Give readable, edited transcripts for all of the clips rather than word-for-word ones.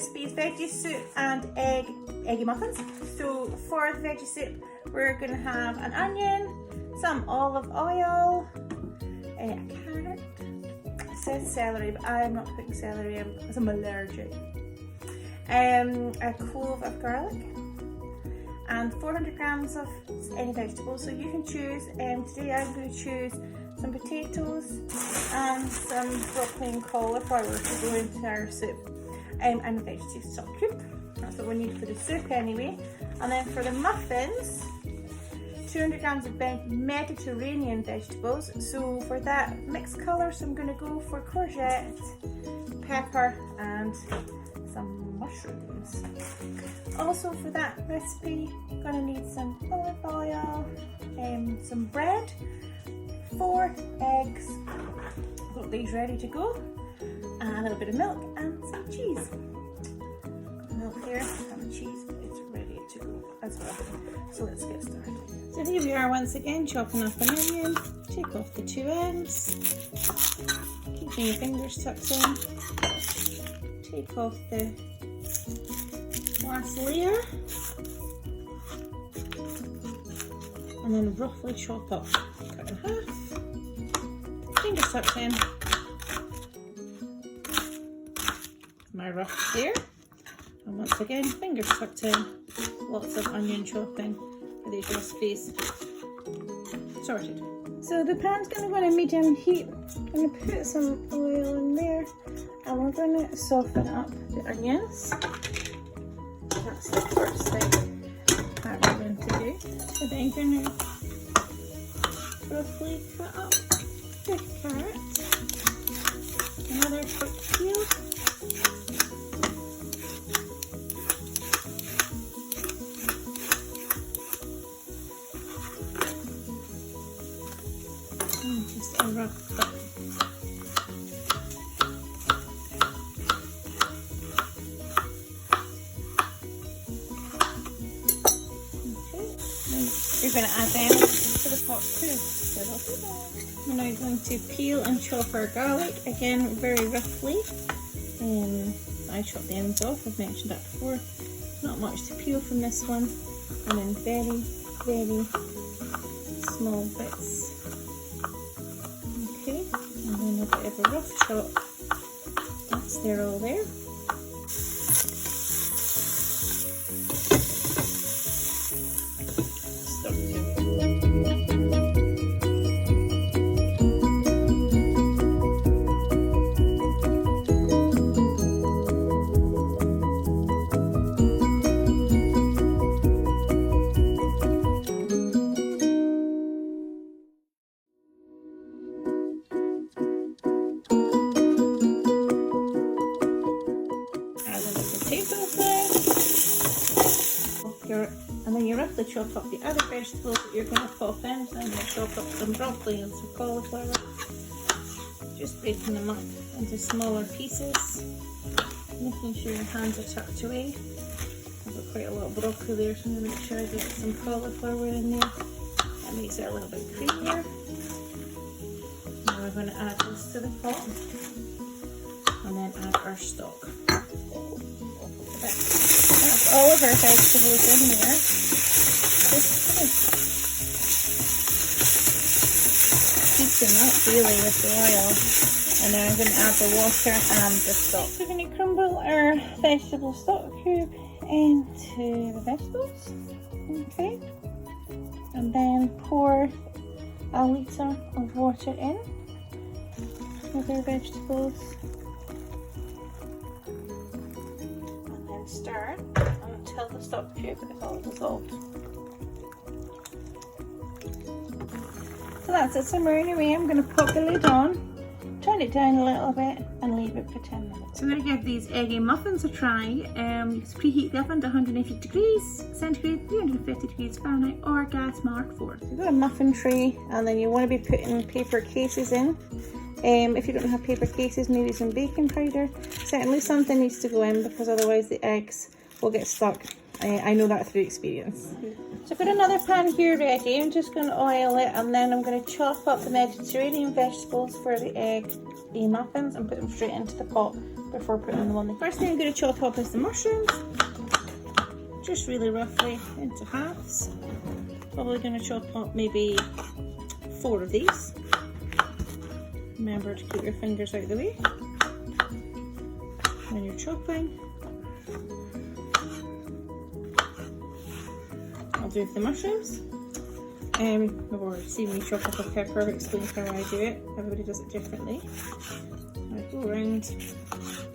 recipes, veggie soup and eggy muffins. So for the veggie soup, we're going to have an onion, some olive oil, a carrot. It says celery, but I'm not putting celery in because I'm allergic. A clove of garlic and 400 grams of any vegetables. So you can choose, today I'm going to choose some potatoes and some broccoli and cauliflower to go into our soup, and a veggie stock cube. That's what we need for the soup anyway. And then for the muffins, 200 grams of Mediterranean vegetables. So for that mixed colour, so I'm going to go for courgette, pepper and some mushrooms. Also for that recipe, I'm going to need some olive oil, some bread, 4 eggs, got these ready to go, and a little bit of milk and some cheese. Milk here and the cheese is ready to go as well. So let's get started. So here we are once again, chopping up an onion. Take off the 2 ends, keeping your fingers tucked in. Take off the last layer, and then roughly chop up, cut in half, fingers tucked in. My rough there, and once again fingers tucked in. Lots of onion chopping for these recipes. Sorted. So the pan's going to go on medium heat. I'm going to put some oil in there, and we're going to soften up the onions. That's the first thing that we're going to do. So then I'm going to roughly cut up the carrot, another quick peel, and just a rough cut. You're going to add them to the pot too. We're now going to peel and chop our garlic, again very roughly. I chop the ends off, I've mentioned that before. Not much to peel from this one. And then very, very small bits. Okay, and then a bit of a rough chop. That's they're all there. And then you roughly chop up the other vegetables that you're going to pop in. So I'm going to chop up some broccoli and some cauliflower. Just breaking them up into smaller pieces. Making sure your hands are tucked away. I've got quite a lot of broccoli there, so I'm going to make sure I get some cauliflower in there. That makes it a little bit creamier. Now we're going to add this to the pot. And then add our stock. That's all of our vegetables in there. Heat them up really with the oil, and then I'm going to add the water and the stock. So we're going to crumble our vegetable stock cube into the vegetables, okay, and then pour a litre of water in with our vegetables. Stir until the stock cube is all dissolved. So that's it, simmering away. I'm going to pop the lid on, turn it down a little bit and leave it for 10 minutes. So I'm going to give these eggy muffins a try. You can preheat the oven to 180 degrees centigrade, 350 degrees Fahrenheit or gas mark 4. So you've got a muffin tray, and then you want to be putting paper cases in. If you don't have paper cases, maybe some baking powder. Certainly something needs to go in, because otherwise the eggs will get stuck. I know that through experience. So I've got another pan here ready. I'm just going to oil it, and then I'm going to chop up the Mediterranean vegetables for the egg muffins and put them straight into the pot. before putting them on. The first thing I'm going to chop up is the mushrooms, just really roughly into halves. Probably going to chop up maybe 4 of these. Remember to keep your fingers out of the way when you're chopping. I'll do the mushrooms. I've already seen me chop up a pepper. I've explained how I do it. Everybody does it differently. I go around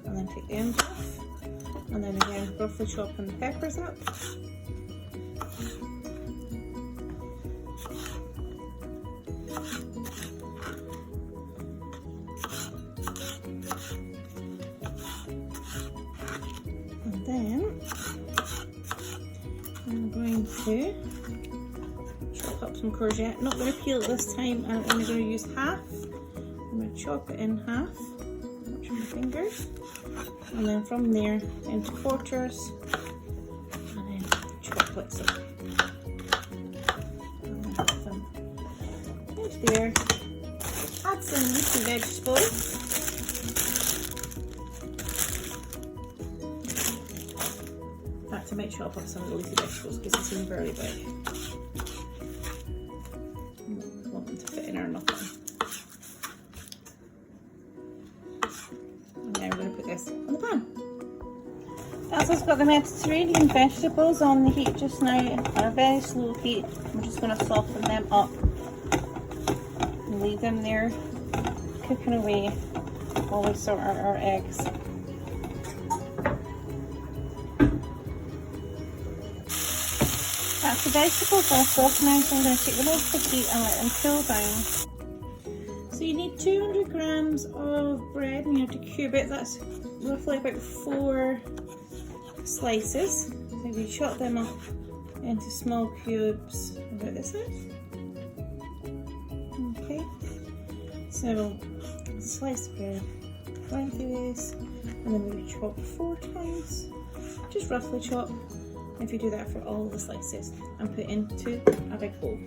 and then take the ends off, and then again roughly chopping the peppers up. And then I'm going to chop up some courgette. Not going to peel it this time. I'm only going to use half. I'm going to chop it in half. Watch my fingers. And then from there into quarters. And then chocolates up. And then put them into there. Add some leafy vegetables. In fact, I might chop up some of the leafy vegetables because they seem very big. Want them to fit in our muffin. And now we're going to put this on the pan. That's what's got the Mediterranean vegetables on the heat just now at a very slow heat. I'm just going to soften them up and leave them there cooking away while we sort out our eggs. That's the vegetables all soft now, so I'm going to take them off the heat and let them cool down. So you need 200 grams of bread and you have to cube it. That's roughly about 4 slices. So you chop them up into small cubes about this size. Okay, so slice bread right through this, and then maybe chop 4 times. Just roughly chop. If you do that for all the slices, and put into a big bowl.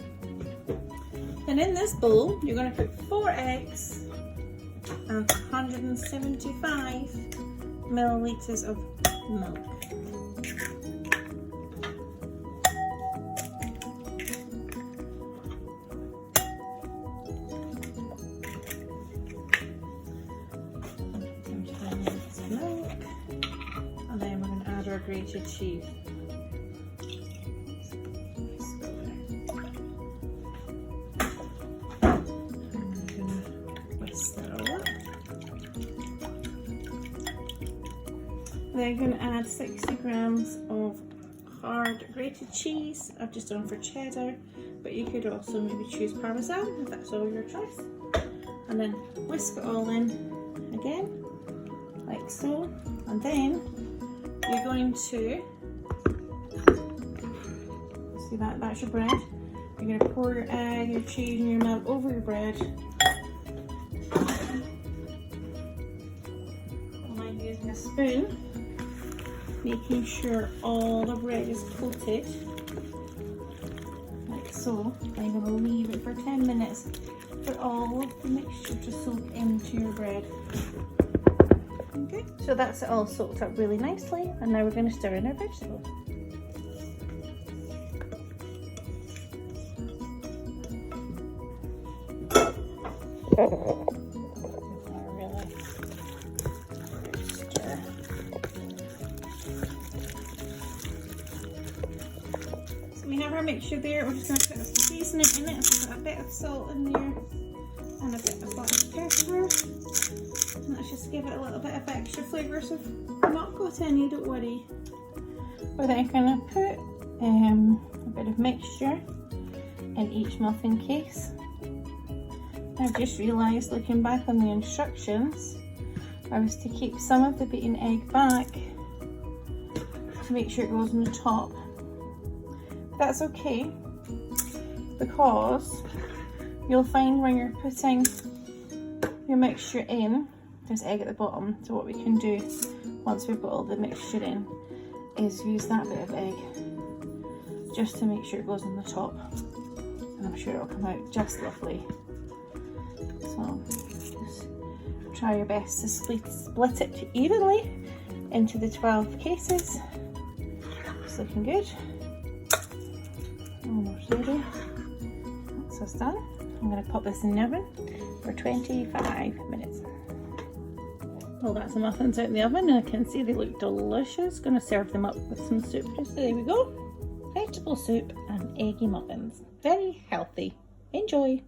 And in this bowl, you're going to put 4 eggs and 175 millilitres of milk. And then we're going to add our grated cheese. Then I'm going to add 60 grams of hard grated cheese. I've just done for cheddar, but you could also maybe choose parmesan if that's all your choice. And then whisk it all in again, like so. And then you're going to, see that's your bread. You're going to pour your egg, your cheese and your milk over your bread. And I'm using a spoon, making sure all the bread is coated, like so. I'm going to leave it for 10 minutes for all of the mixture to soak into your bread. Okay, so that's it all soaked up really nicely, and now we're going to stir in our vegetables. We have our mixture there. We're just going to put some seasoning in it. So we've got a bit of salt in there and a bit of black pepper. And let's just give it a little bit of extra flavour. So if you've not got any, don't worry. We're then going to put a bit of mixture in each muffin case. I've just realised, looking back on the instructions, I was to keep some of the beaten egg back to make sure it goes on the top. That's okay, because you'll find when you're putting your mixture in, there's egg at the bottom. So what we can do once we've got all the mixture in is use that bit of egg just to make sure it goes on the top, and I'm sure it'll come out just lovely. So just Try your best to split it evenly into the 12 cases. It's looking good. Almost ready. That's us done. I'm going to pop this in the oven for 25 minutes. Well, that's the muffins out in the oven and I can see they look delicious. Going to serve them up with some soup. Just there we go. Vegetable soup and eggy muffins. Very healthy. Enjoy.